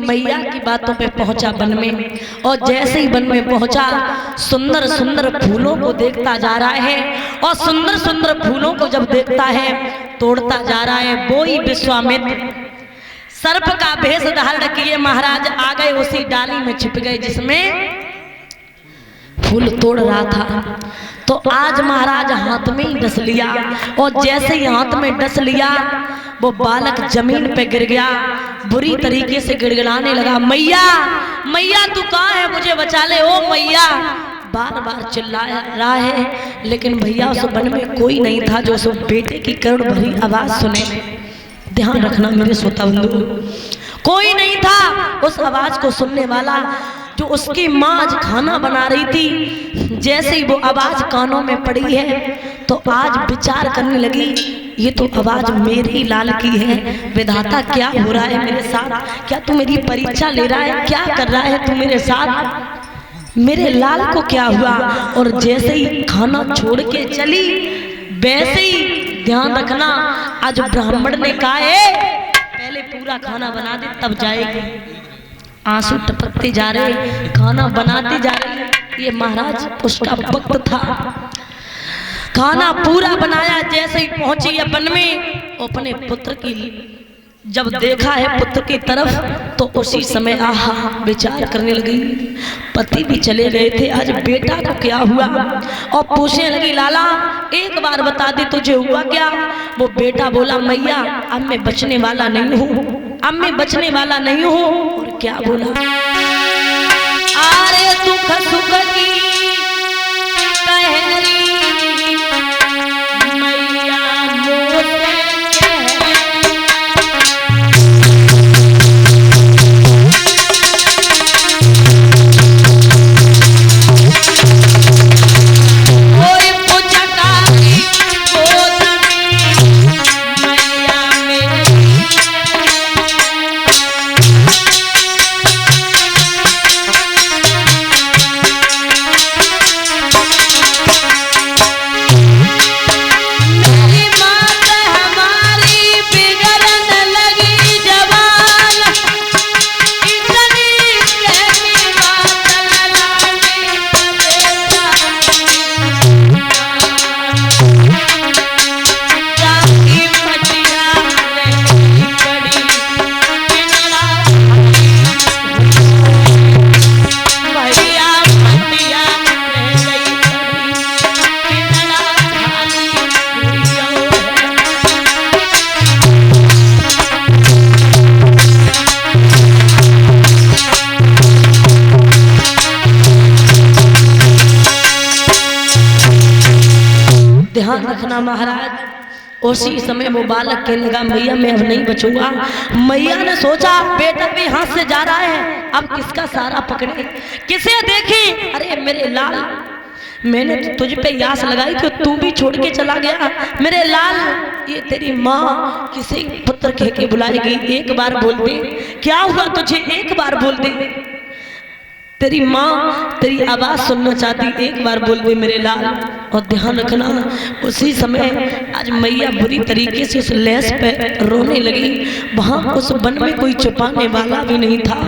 मैया की बातों पे पहुंचा वन में। और जैसे ही वन में पहुंचा सुंदर सुंदर फूलों को देखता जा रहा है और सुंदर सुंदर फूलों को जब देखता है तोड़ता जा रहा है। वो ही विश्वामित्र सर्प का भेष धारण किए महाराज आ गए, उसी डाली में छिप गए जिसमें फूल तोड़ रहा था। तो आज महाराज हाथ में ही डस लिया और जैसे ही हाथ में डस लिया वो बालक जमीन पे गिर गया, बुरी तरीके से गिड़गिड़ाने लगा, मैया मैया तू कहाँ है, मुझे बचा ले ओ मैया। बार बार चिल्ला रहा है लेकिन भैया उस वन में कोई नहीं था जो उस बेटे की करुण भरी आवाज सुने। ध्यान रखना मेरे श्रोता बंधु, कोई नहीं था उस आवाज को सुनने वाला। जो उसकी माँ आज खाना बना रही थी, जैसे ही वो आवाज कानों में पड़ी है तो आज विचार करने लगी, ये तो आवाज मेरी लाल की है। विधाता क्या हो रहा है मेरे साथ, क्या तू मेरी परीक्षा ले रहा है, क्या कर रहा है तू मेरे साथ, मेरे लाल को क्या हुआ। और जैसे ही खाना छोड़ के चली वैसे ही ध्यान रखना आज ब्राह्मण ने कहा है पहले पूरा खाना बना दे तब जाएगी। आंसू टपकते जा रहे, खाना बनाते जा रहे। ये महाराज उसका वक्त था, खाना पूरा बनाया। जैसे ही पहुंची है वन में अपने पुत्र की जब देखा है पुत्र की तरफ तो उसी समय आहा विचार करने लगी। पति भी चले गए थे, आज बेटा को क्या हुआ। और पूछने लगी लाला एक बार बता दे तुझे हुआ क्या। वो बेटा बोला मैया अब मैं बचने वाला नहीं हूँ, अब मैं बचने वाला नहीं हूँ। और क्या बोला, अरे दुख सुख की कहरी मैया मोते रखना महाराज। उसी समय वो बालक कहने लगा मैया मैं अब नहीं बचूंगा। मैया ने सोचा बेटा भी हाथ से जा रहा है, अब किसका सहारा पकड़े, किसे देखे। अरे मेरे लाल मैंने तो तुझ पे यास लगाई कि तू भी छोड़ के चला गया। मेरे लाल ये तेरी माँ किसी पुत्र कह के बुलाएगी, एक बार बोल दे क्या हुआ तुझे, एक बार बोल दे। तेरी माँ तेरी आवाज सुनना चाहती, एक बार बोल दे मेरे लाल। और ध्यान रखना उसी समय आज मैया बुरी तरीके से उस लैस पे रोने लगी। वहां उस वन में कोई छुपाने वाला भी नहीं था।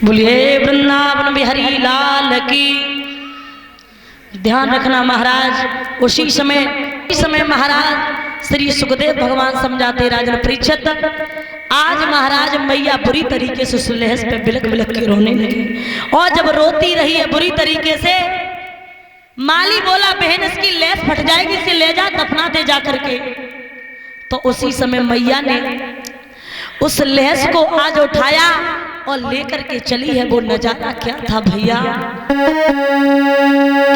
बोलिए वृंदावन बिहारी लाल की। ध्यान रखना महाराज, उसी समय महाराज श्री सुखदेव भगवान समझाते राजन परीक्षित। आज महाराज मैया बुरी तरीके से उस लहस पे बिलक बिलक के रोने लगी, और जब रोती रही है बुरी तरीके से, माली बोला बहन इसकी लहस फट जाएगी, इसे ले जा दफना दे जा करके। तो उसी समय मैया ने उस लहस को आज उठाया और लेकर के चली है। वो नजारा क्या था भैया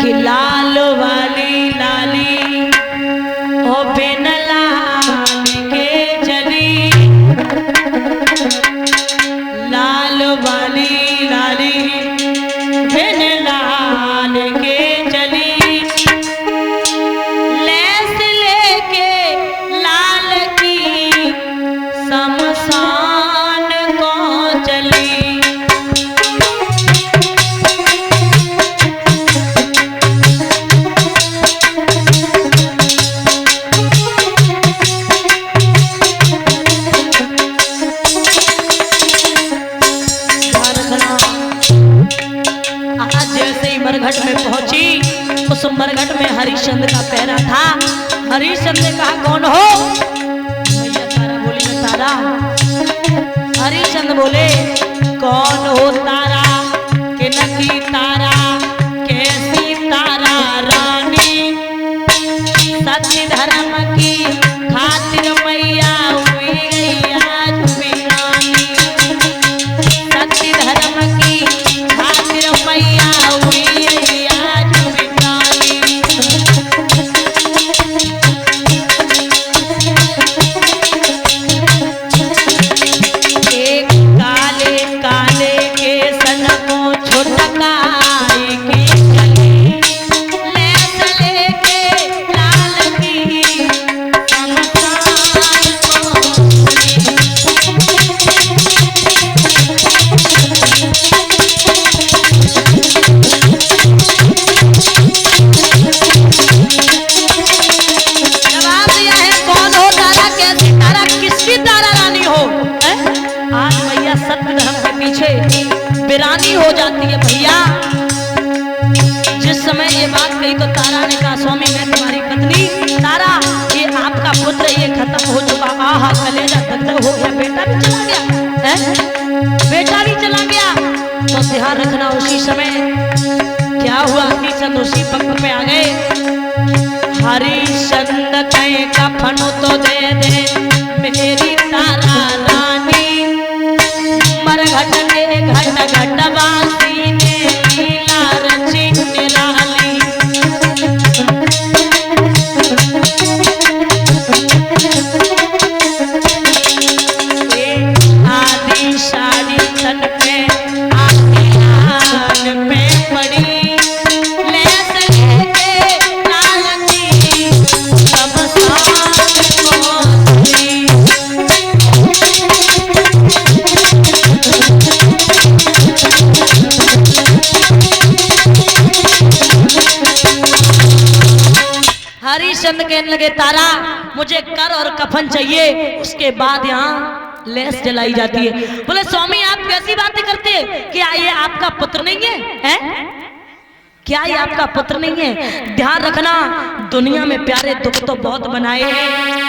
कि लाल वाली लाली ओ बिन लाल के चली, लाल वाली लाली बिन लाल के चली, लैस लेके लाल की शमशान को चली। मरघट में पहुंची, उस मरघट में हरिश्चंद्र का पहरा था। हरिश्चंद्र ने कहा कौन हो? भैया तारा बोली मैं तारा। हरिश्चंद्र बोले कौन हो तारा? के नकी तारा कैसी तारा रानी, सत्य धर्म की खातिर मैया हुई गई आज वीरानी, सत्य धर्म की खातिर मैया हुई वीरानी हो जाती है भैया। जिस समय ये बात कही तो तारा ने कहा स्वामी मैं तुम्हारी पत्नी तारा, ये आपका पुत्र ये खत्म हो चुका। आहा कलेजा दग्ध हो गया, बेटा भी चला गया है, बेटा भी चला गया। तो ध्यान रखना उसी समय क्या हुआ, हरिश्चंद्र उसी वक्त पे आ गए। हरिश्चंद्र कहे कफन तो दे दे मेरी तारा रानी, मरघट के घट घट वासी ने लीला रची निराली, आदि साड़ी तन पे आदियान पे पड़ी, लैस लेके लाल की शमशान पहुंची। हरिश्चंद्र कहने लगे तारा मुझे कर और कफन चाहिए, उसके बाद यहाँ लेस जलाई जाती है। बोले स्वामी आप कैसी बातें करते हैं, क्या ये आपका पुत्र नहीं है? क्या ये आपका पुत्र नहीं है? ध्यान रखना दुनिया में प्यारे दुख तो बहुत बनाए हैं,